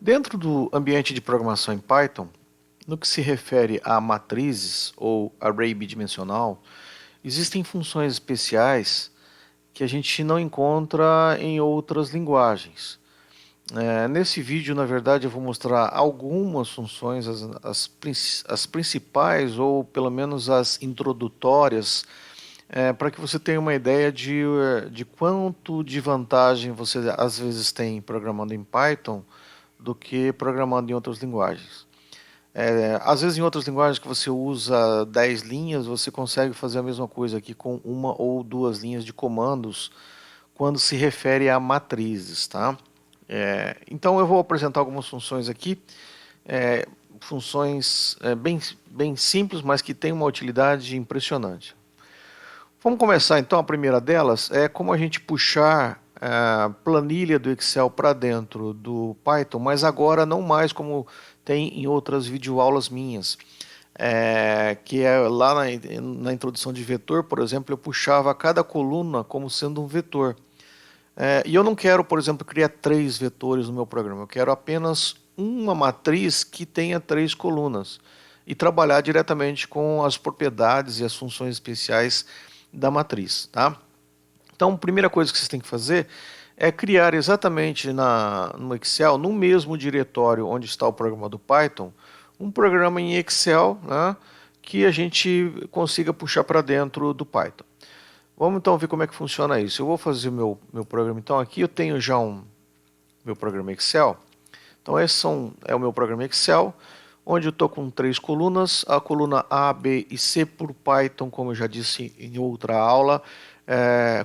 Dentro do ambiente de programação em Python, no que se refere a matrizes ou array bidimensional, existem funções especiais que a gente não encontra em outras linguagens. Nesse vídeo, na verdade, eu vou mostrar algumas funções, as principais ou pelo menos as introdutórias, para que você tenha uma ideia de quanto de vantagem você às vezes tem programando em Python do que programando em outras linguagens. Às vezes em outras linguagens que você usa 10 linhas, você consegue fazer a mesma coisa aqui com uma ou duas linhas de comandos quando se refere a matrizes, tá? Então eu vou apresentar algumas funções aqui, funções bem simples, mas que têm uma utilidade impressionante. Vamos começar então. A primeira delas é como a gente puxar a planilha do Excel para dentro do Python, mas agora não mais como tem em outras videoaulas minhas. Que é lá na introdução de vetor, por exemplo, eu puxava cada coluna como sendo um vetor. E eu não quero, por exemplo, criar 3 vetores no meu programa. Eu quero apenas uma matriz que tenha 3 colunas e trabalhar diretamente com as propriedades e as funções especiais da matriz, tá? Então, a primeira coisa que vocês têm que fazer é criar exatamente no Excel, no mesmo diretório onde está o programa do Python, um programa em Excel, né, que a gente consiga puxar para dentro do Python. Vamos então ver como é que funciona isso. Eu vou fazer o meu programa. Então aqui eu tenho já meu programa Excel. Então esse é o meu programa Excel, onde eu estou com 3 colunas. A coluna A, B e C por Python, como eu já disse em outra aula.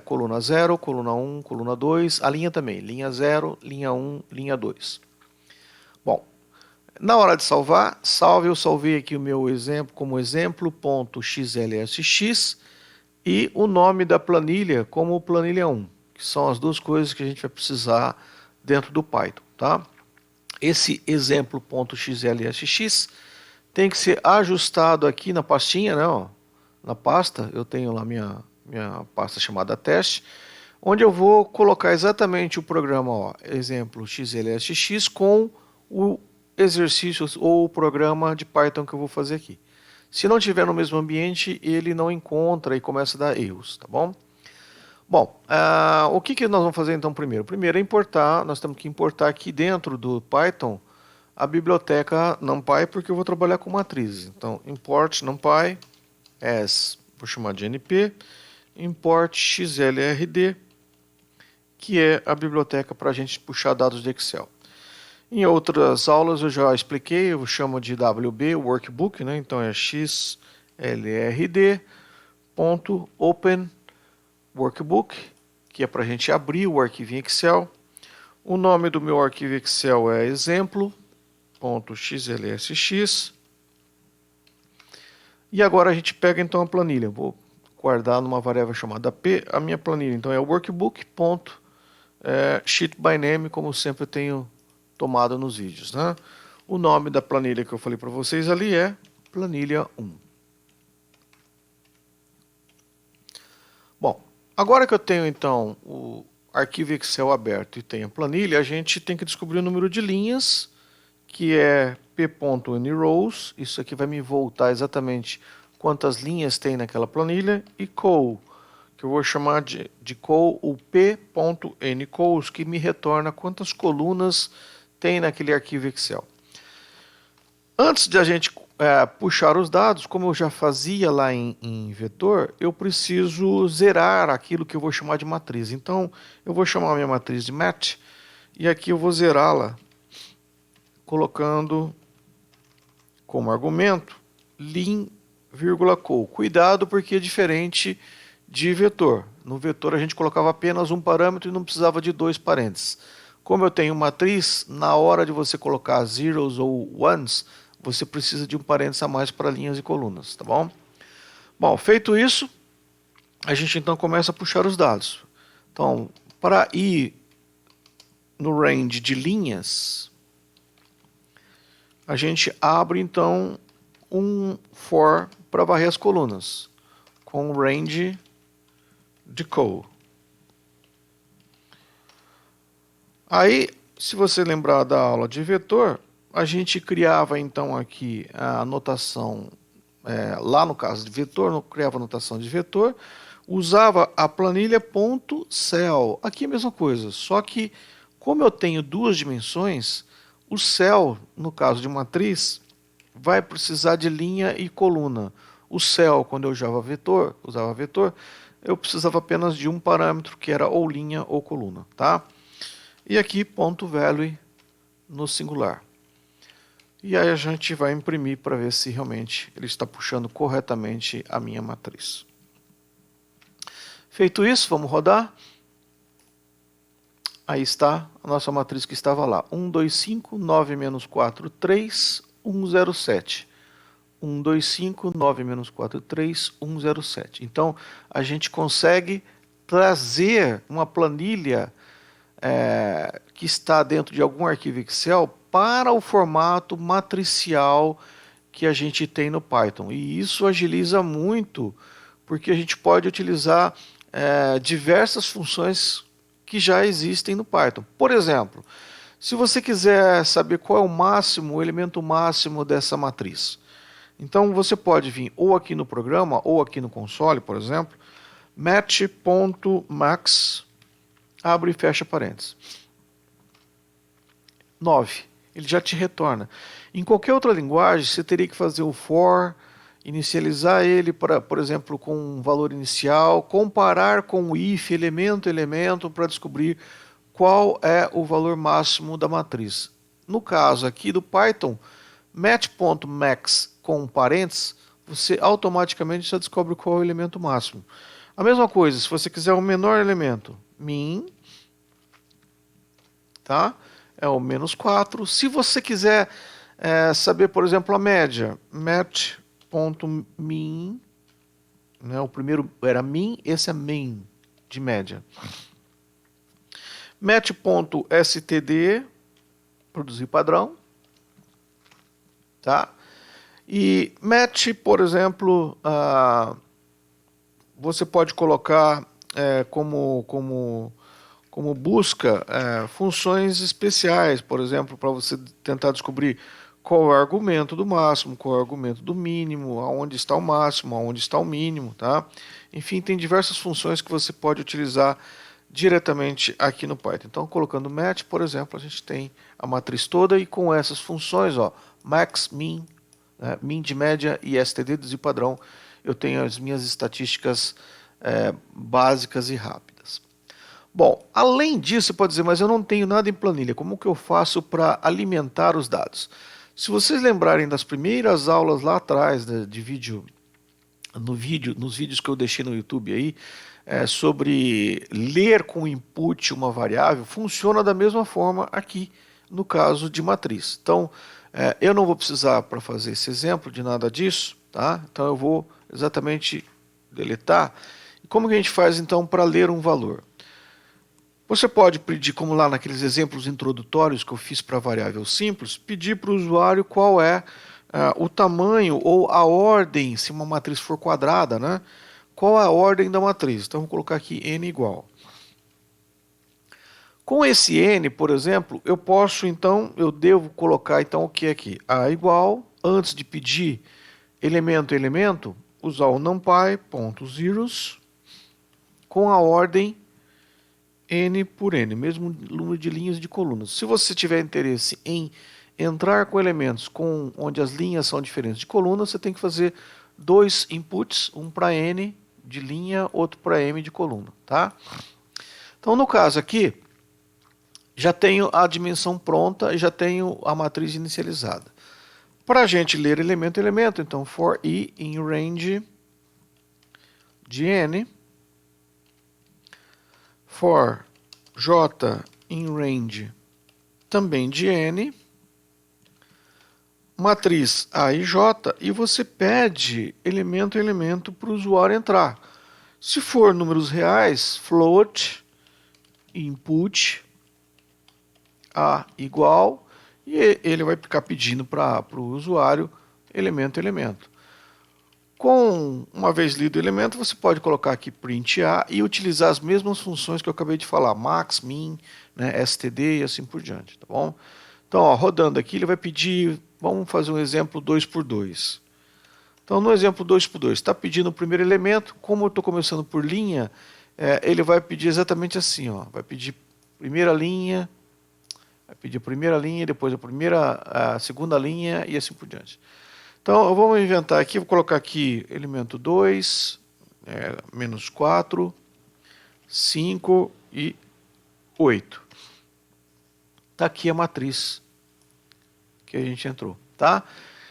Coluna 0, coluna 1, coluna 2. A linha também, linha 0, linha 1, linha 2. Bom, na hora de salvar, eu salvei aqui o meu exemplo como exemplo.xlsx e o nome da planilha como planilha 1, que são as duas coisas que a gente vai precisar dentro do Python, tá? Esse exemplo.xlsx tem que ser ajustado aqui na pastinha, né? Ó, na pasta, eu tenho lá minha pasta chamada teste, onde eu vou colocar exatamente o programa, ó, exemplo xlsx com o exercício ou o programa de Python que eu vou fazer aqui. Se não tiver no mesmo ambiente, ele não encontra e começa a dar erros, tá bom? Bom, o que nós vamos fazer então primeiro? Primeiro é importar, nós temos que importar aqui dentro do Python a biblioteca NumPy, porque eu vou trabalhar com matrizes. Então, import NumPy as, vou chamar de NP, import XLRD, que é a biblioteca para a gente puxar dados de Excel. Em outras aulas eu já expliquei, eu chamo de WB Workbook, né? Então é xlrd.open workbook, que é para a gente abrir o arquivo Excel. O nome do meu arquivo Excel é exemplo.xlsx. E agora a gente pega então a planilha. Vou guardar numa variável chamada p a minha planilha. Então é workbook.sheetByname, como sempre eu tenho tomado nos vídeos, né? O nome da planilha que eu falei para vocês ali é planilha 1. Bom, agora que eu tenho então o arquivo Excel aberto e tenho a planilha, a gente tem que descobrir o número de linhas, que é p.nrows. Isso aqui vai me voltar exatamente quantas linhas tem naquela planilha, e col, que eu vou chamar de col o p.ncous, que me retorna quantas colunas tem naquele arquivo Excel. Antes de a gente puxar os dados, como eu já fazia lá em vetor, eu preciso zerar aquilo que eu vou chamar de matriz. Então, eu vou chamar a minha matriz de mat, e aqui eu vou zerá-la colocando como argumento lin, col. Cuidado, porque é diferente de vetor. No vetor a gente colocava apenas um parâmetro e não precisava de 2 parênteses. Como eu tenho matriz, na hora de você colocar zeros ou ones, você precisa de um parênteses a mais para linhas e colunas, tá bom? Bom, feito isso, a gente então começa a puxar os dados. Então, para ir no range de linhas, a gente abre então um for para varrer as colunas, com range de col. Aí, se você lembrar da aula de vetor, a gente criava então aqui a notação, lá no caso de vetor, não criava a notação de vetor, usava a planilha .cell. Aqui é a mesma coisa, só que como eu tenho duas dimensões, o cell, no caso de matriz, vai precisar de linha e coluna. O cell, quando eu usava vetor, eu precisava apenas de um parâmetro, que era ou linha ou coluna, tá? E aqui, .value no singular. E aí a gente vai imprimir para ver se realmente ele está puxando corretamente a minha matriz. Feito isso, vamos rodar. Aí está a nossa matriz que estava lá. 1, 2, 5, 9 menos 4, 3, 1, 0, 7. 1, 2, 5, 9 menos 4, 3, 1, 0, 7. Então, a gente consegue trazer uma planilha que está dentro de algum arquivo Excel para o formato matricial que a gente tem no Python. E isso agiliza muito, porque a gente pode utilizar diversas funções que já existem no Python. Por exemplo, se você quiser saber qual é o elemento máximo dessa matriz, então você pode vir ou aqui no programa ou aqui no console, por exemplo, match.max, abre e fecha parênteses. 9. Ele já te retorna. Em qualquer outra linguagem, você teria que fazer o for, inicializar ele, por exemplo, com um valor inicial, comparar com o if, elemento, para descobrir qual é o valor máximo da matriz. No caso aqui do Python, match.max com parênteses, você automaticamente já descobre qual é o elemento máximo. A mesma coisa, se você quiser o menor elemento, min, tá? É o menos 4. Se você quiser saber, por exemplo, a média, match.min, né? O primeiro era min, esse é min, de média. Match.std, produzir padrão, tá? E match, por exemplo, você pode colocar como busca funções especiais, por exemplo, para você tentar descobrir qual é o argumento do máximo, qual é o argumento do mínimo, aonde está o máximo, aonde está o mínimo, tá? Enfim, tem diversas funções que você pode utilizar diretamente aqui no Python. Então, colocando match, por exemplo, a gente tem a matriz toda e com essas funções, ó, max, min, min de média e std de padrão, eu tenho as minhas estatísticas básicas e rápidas. Bom, além disso, você pode dizer, mas eu não tenho nada em planilha, como que eu faço para alimentar os dados? Se vocês lembrarem das primeiras aulas lá atrás de vídeo, nos vídeos que eu deixei no YouTube aí, sobre ler com input uma variável, funciona da mesma forma aqui no caso de matriz. Então, eu não vou precisar, para fazer esse exemplo, de nada disso, tá? Então eu vou exatamente deletar. E como que a gente faz então para ler um valor? Você pode pedir, como lá naqueles exemplos introdutórios que eu fiz para variável simples, pedir para o usuário qual é o tamanho ou a ordem, se uma matriz for quadrada, né? Qual é a ordem da matriz? Então, vou colocar aqui n igual. Com esse n, por exemplo, eu devo colocar então o que aqui? A igual, antes de pedir elemento a elemento, usar o numpy.zeros com a ordem n por n, mesmo número de linhas e de colunas. Se você tiver interesse em entrar com elementos onde as linhas são diferentes de colunas, você tem que fazer dois inputs, um para n de linha, outro para m de coluna, tá? Então, no caso aqui, já tenho a dimensão pronta e já tenho a matriz inicializada. Para a gente ler elemento a elemento, então, for i in range de n, for j in range também de n, matriz A e J, e você pede elemento a elemento para o usuário entrar. Se for números reais, float, input, A igual, e ele vai ficar pedindo para o usuário elemento a elemento. Uma vez lido o elemento, você pode colocar aqui print A e utilizar as mesmas funções que eu acabei de falar, max, min, né, std e assim por diante, tá bom? Então, ó, rodando aqui, ele vai pedir, vamos fazer um exemplo 2 por 2. Então, no exemplo 2 por 2, está pedindo o primeiro elemento, como eu estou começando por linha, ele vai pedir exatamente assim, ó, vai pedir primeira linha, depois a segunda linha e assim por diante. Então, vamos inventar aqui, vou colocar aqui elemento 2, menos 4, 5 e 8. Está aqui a matriz que a gente entrou, tá?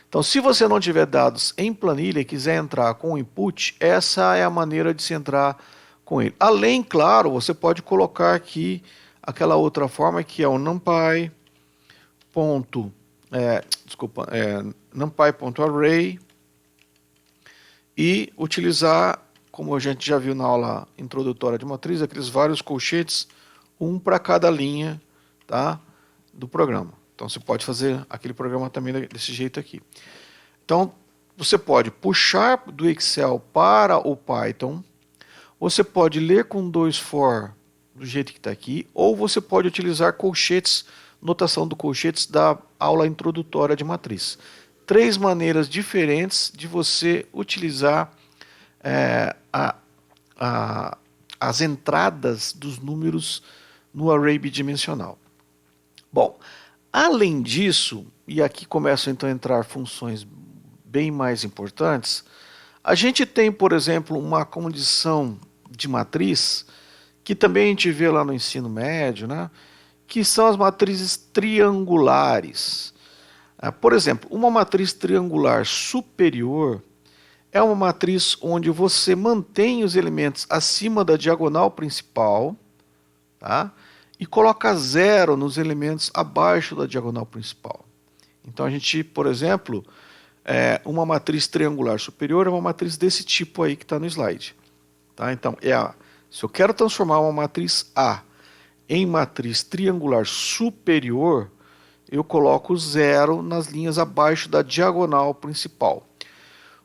Então, se você não tiver dados em planilha e quiser entrar com o input, essa é a maneira de se entrar com ele. Além, claro, você pode colocar aqui aquela outra forma que é o numpy, numpy.array e utilizar, como a gente já viu na aula introdutória de matriz, aqueles vários colchetes, um para cada linha, tá, do programa. Então você pode fazer aquele programa também desse jeito aqui. Então você pode puxar do Excel para o Python, você pode ler com 2for do jeito que está aqui, ou você pode utilizar colchetes, notação do colchetes da aula introdutória de matriz. 3 maneiras diferentes de você utilizar as entradas dos números no array bidimensional. Bom, além disso, e aqui começam então a entrar funções bem mais importantes, a gente tem, por exemplo, uma condição de matriz, que também a gente vê lá no ensino médio, né, que são as matrizes triangulares. Por exemplo, uma matriz triangular superior é uma matriz onde você mantém os elementos acima da diagonal principal, tá? E coloca 0 nos elementos abaixo da diagonal principal. Então a gente, por exemplo, uma matriz triangular superior é uma matriz desse tipo aí que está no slide. Tá? Então, se eu quero transformar uma matriz A em matriz triangular superior, eu coloco 0 nas linhas abaixo da diagonal principal.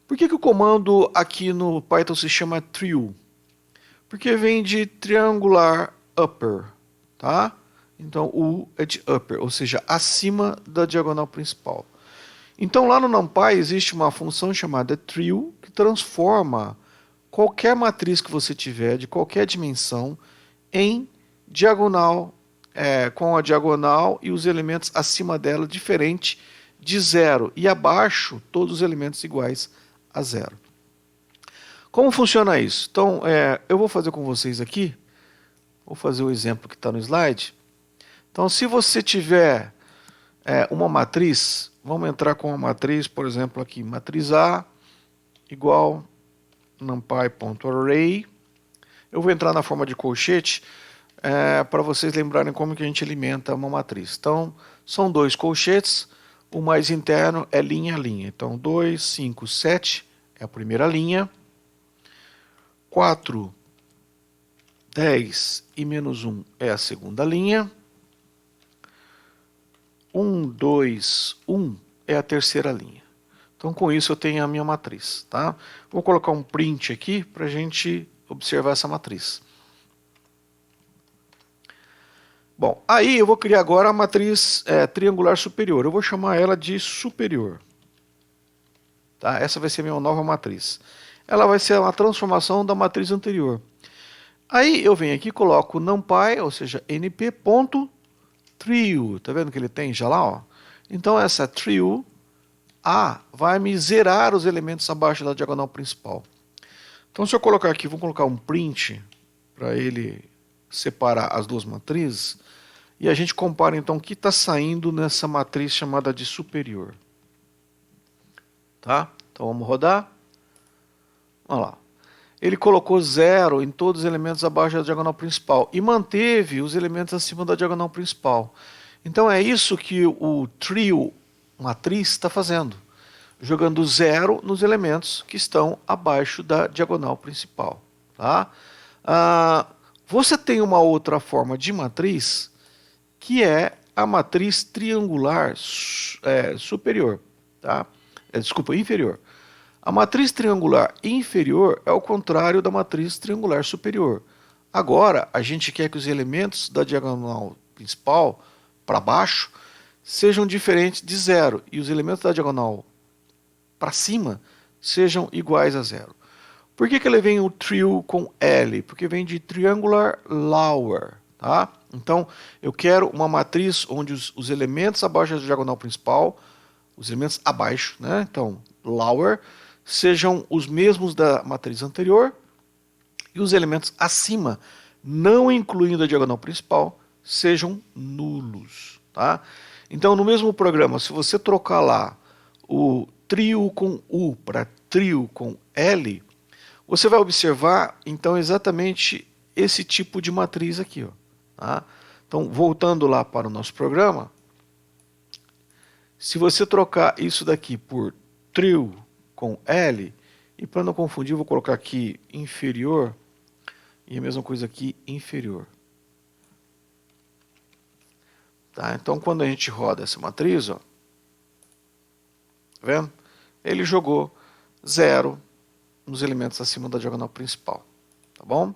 Por que o comando aqui no Python se chama trio? Porque vem de triangular upper, tá? Então o é de upper, ou seja, acima da diagonal principal. Então lá no NumPy existe uma função chamada trio que transforma qualquer matriz que você tiver de qualquer dimensão em diagonal, com a diagonal e os elementos acima dela diferente de 0 e abaixo todos os elementos iguais a 0. Como funciona isso? Então, eu vou fazer com vocês aqui, vou fazer o exemplo que está no slide. Então, se você tiver uma matriz, vamos entrar com uma matriz, por exemplo, aqui, matriz A igual numpy.array. Eu vou entrar na forma de colchete para vocês lembrarem como que a gente alimenta uma matriz. Então, são 2 colchetes, o mais interno é linha a linha. Então, 2, 5, 7 é a primeira linha, 4, 10 e menos 1 é a segunda linha, 1, 2, 1 é a terceira linha. Então, com isso, eu tenho a minha matriz. Tá? Vou colocar um print aqui para a gente observar essa matriz. Bom, aí eu vou criar agora a matriz triangular superior. Eu vou chamar ela de superior. Tá? Essa vai ser a minha nova matriz. Ela vai ser uma transformação da matriz anterior. Aí eu venho aqui e coloco numpy, ou seja, np.trio. Tá vendo que ele tem já lá? Ó? Então essa trio A vai me zerar os elementos abaixo da diagonal principal. Então se eu colocar aqui, vou colocar um print para ele separar as duas matrizes. E a gente compara então o que está saindo nessa matriz chamada de superior. Tá? Então vamos rodar. Olha lá. Ele colocou 0 em todos os elementos abaixo da diagonal principal e manteve os elementos acima da diagonal principal. Então é isso que o trio matriz está fazendo, jogando 0 nos elementos que estão abaixo da diagonal principal. Tá? Você tem uma outra forma de matriz que é a matriz triangular superior. Tá? Desculpa, inferior. A matriz triangular inferior é o contrário da matriz triangular superior. Agora, a gente quer que os elementos da diagonal principal para baixo sejam diferentes de zero e os elementos da diagonal para cima sejam iguais a zero. Por que ele vem o trio com L? Porque vem de triangular lower. Tá? Então, eu quero uma matriz onde os elementos abaixo da diagonal principal, os elementos abaixo, né? Então, lower, sejam os mesmos da matriz anterior e os elementos acima, não incluindo a diagonal principal, sejam nulos. Tá? Então, no mesmo programa, se você trocar lá o trio com U para trio com L, você vai observar, então, exatamente esse tipo de matriz aqui. Ó, tá? Então, voltando lá para o nosso programa, se você trocar isso daqui por trio com L, e para não confundir, eu vou colocar aqui inferior, e a mesma coisa aqui, inferior. Tá? Então, quando a gente roda essa matriz, ó, tá vendo? Ele jogou 0 nos elementos acima da diagonal principal. Tá bom?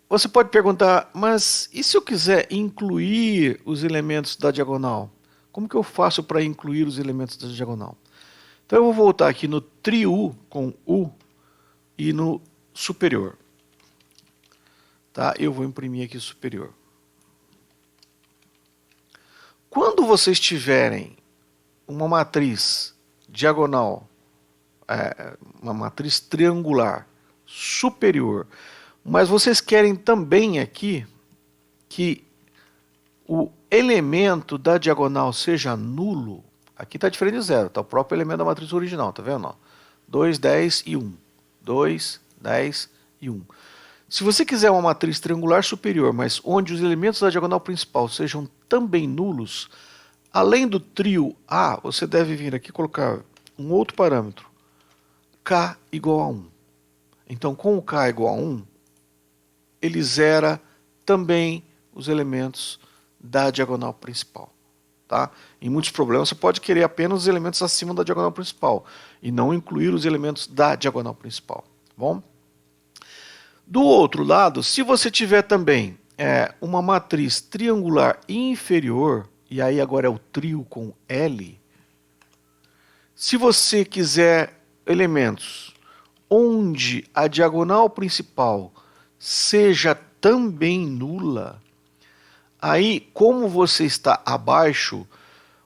Você pode perguntar, mas e se eu quiser incluir os elementos da diagonal? Como que eu faço para incluir os elementos da diagonal? Então eu vou voltar aqui no trio com U e no superior. Tá? Eu vou imprimir aqui superior. Quando vocês tiverem uma matriz diagonal, uma matriz triangular superior, mas vocês querem também aqui que o elemento da diagonal seja nulo, aqui está diferente de zero, está o próprio elemento da matriz original, tá vendo? 2, 10 e 1. 2, 10 e 1. Se você quiser uma matriz triangular superior, mas onde os elementos da diagonal principal sejam também nulos, além do trio A, você deve vir aqui e colocar um outro parâmetro, K igual a 1. Então, com o K igual a 1, ele zera também os elementos da diagonal principal. Tá? Em muitos problemas você pode querer apenas os elementos acima da diagonal principal e não incluir os elementos da diagonal principal. Tá bom? Do outro lado, se você tiver também uma matriz triangular inferior, e aí agora é o trio com L, se você quiser elementos onde a diagonal principal seja também nula, aí, como você está abaixo,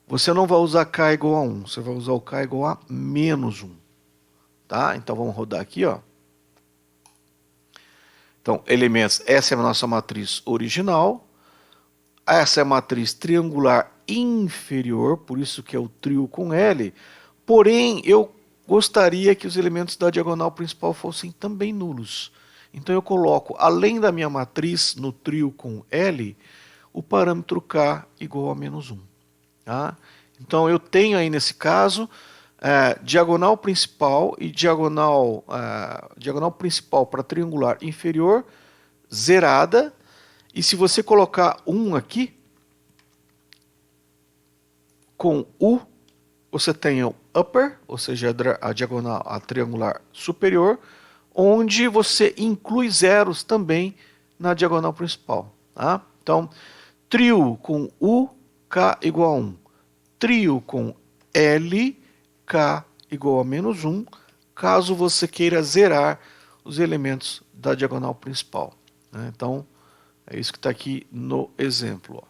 você não vai usar K igual a 1, você vai usar o K igual a menos 1. Tá? Então vamos rodar aqui, ó. Então, elementos, essa é a nossa matriz original, essa é a matriz triangular inferior, por isso que é o trio com L, porém, eu gostaria que os elementos da diagonal principal fossem também nulos. Então eu coloco, além da minha matriz no trio com L, o parâmetro K igual a menos 1. Tá? Então eu tenho aí nesse caso diagonal principal e diagonal principal para triangular inferior zerada, e se você colocar 1 aqui, com U, você tem o upper, ou seja, a triangular superior, onde você inclui zeros também na diagonal principal. Tá? Então, trio com U, K igual a 1. Trio com L, K igual a menos 1, caso você queira zerar os elementos da diagonal principal. Né? Então, é isso que está aqui no exemplo.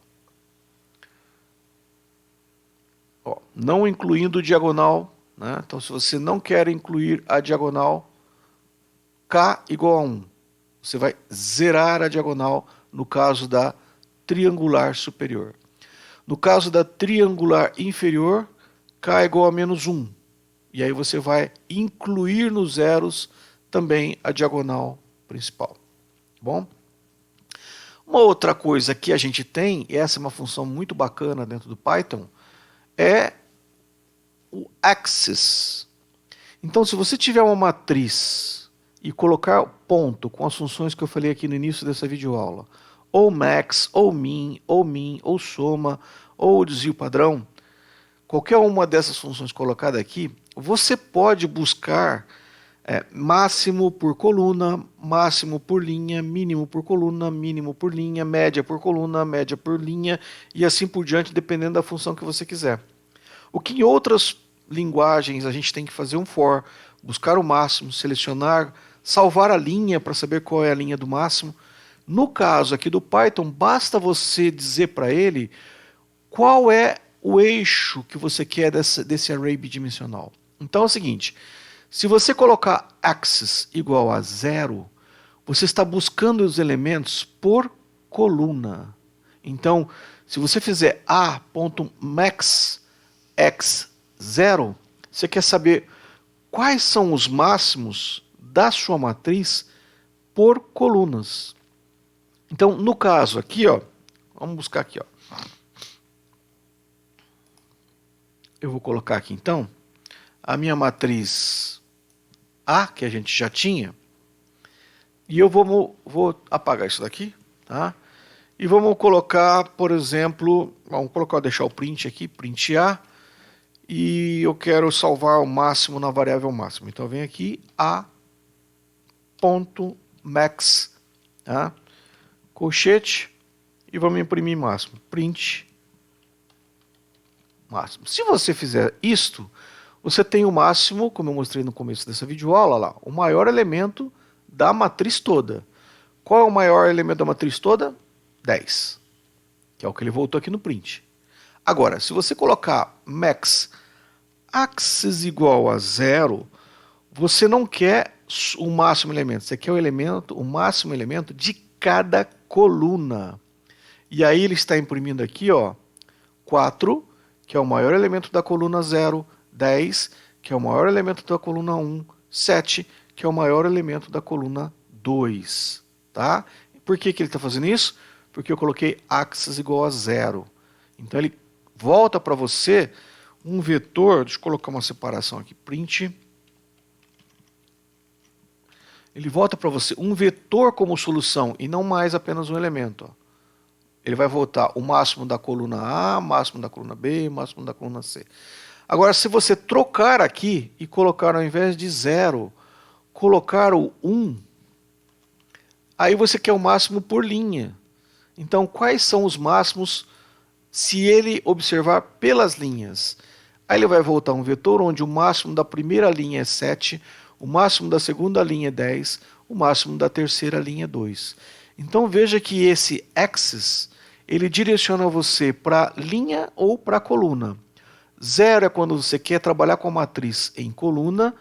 Ó, não incluindo diagonal. Né? Então, se você não quer incluir a diagonal, K igual a 1. Você vai zerar a diagonal no caso da triangular superior. No caso da triangular inferior, K igual a menos 1. E aí você vai incluir nos zeros também a diagonal principal. Bom? Uma outra coisa que a gente tem, e essa é uma função muito bacana dentro do Python, é o axis. Então, se você tiver uma matriz e colocar ponto com as funções que eu falei aqui no início dessa videoaula, ou max, ou min, ou soma, ou desvio padrão, qualquer uma dessas funções colocadas aqui, você pode buscar máximo por coluna, máximo por linha, mínimo por coluna, mínimo por linha, média por coluna, média por linha e assim por diante, dependendo da função que você quiser. O que em outras linguagens a gente tem que fazer um for, buscar o máximo, selecionar, salvar a linha para saber qual é a linha do máximo. No caso aqui do Python, basta você dizer para ele qual é o eixo que você quer desse array bidimensional. Então é o seguinte, se você colocar axis igual a 0, você está buscando os elementos por coluna. Então, se você fizer a.max x0, você quer saber quais são os máximos da sua matriz por colunas. Então, no caso aqui, ó, vamos buscar aqui, ó. Eu vou colocar aqui então a minha matriz A, que a gente já tinha, e eu vou apagar isso daqui, tá? E vamos colocar, por exemplo, deixar o print aqui, print A, e eu quero salvar o máximo na variável máximo. Então eu venho aqui a.max, tá? Colchete, e vamos imprimir máximo, print máximo. Se você fizer isto, você tem o máximo, como eu mostrei no começo dessa videoaula, lá, o maior elemento da matriz toda. Qual é o maior elemento da matriz toda? 10, que é o que ele voltou aqui no print. Agora, se você colocar max axis igual a 0, você não quer o máximo elemento, você quer o máximo elemento de cada coluna. E aí ele está imprimindo aqui, ó, 4, que é o maior elemento da coluna 0, 10, que é o maior elemento da coluna 1, 7, que é o maior elemento da coluna 2. Tá? Por que ele está fazendo isso? Porque eu coloquei axis igual a 0. Então ele volta para você um vetor, deixa eu colocar uma separação aqui, print. Ele volta para você um vetor como solução e não mais apenas um elemento. Ó. Ele vai voltar o máximo da coluna A, máximo da coluna B, máximo da coluna C. Agora, se você trocar aqui e colocar ao invés de 0, colocar o 1, aí você quer o máximo por linha. Então, quais são os máximos se ele observar pelas linhas? Aí ele vai voltar um vetor onde o máximo da primeira linha é 7, o máximo da segunda linha é 10, o máximo da terceira linha é 2. Então veja que esse axis, ele direciona você para linha ou para coluna. 0 é quando você quer trabalhar com a matriz em coluna,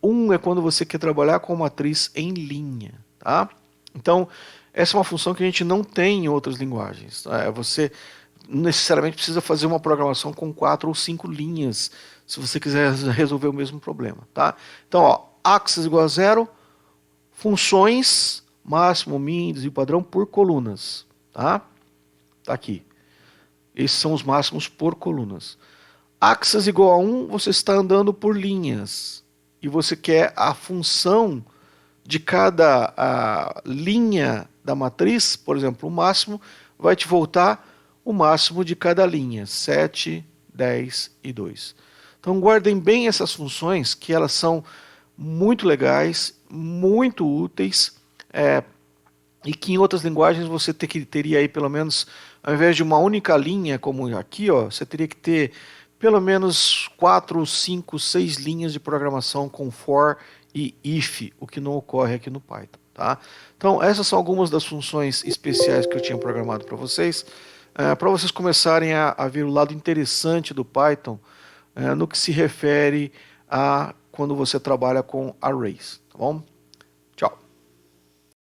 1 é quando você quer trabalhar com a matriz em linha. Tá? Então, essa é uma função que a gente não tem em outras linguagens. Você necessariamente precisa fazer uma programação com 4 ou 5 linhas, se você quiser resolver o mesmo problema. Tá? Então, ó, axis igual a 0, funções, máximo, min, desvio padrão, por colunas. Tá? Tá aqui. Esses são os máximos por colunas. Axis igual a 1, você está andando por linhas. E você quer a função de cada linha da matriz, por exemplo, o máximo, vai te voltar o máximo de cada linha, 7, 10 e 2. Então guardem bem essas funções, que elas são muito legais, muito úteis, e que em outras linguagens você teria aí pelo menos, ao invés de uma única linha, como aqui, ó, você teria que ter pelo menos 4, 5, 6 linhas de programação com for e if, o que não ocorre aqui no Python. Tá? Então essas são algumas das funções especiais que eu tinha programado para vocês começarem a ver o lado interessante do Python no que se refere a quando você trabalha com arrays. Tá bom?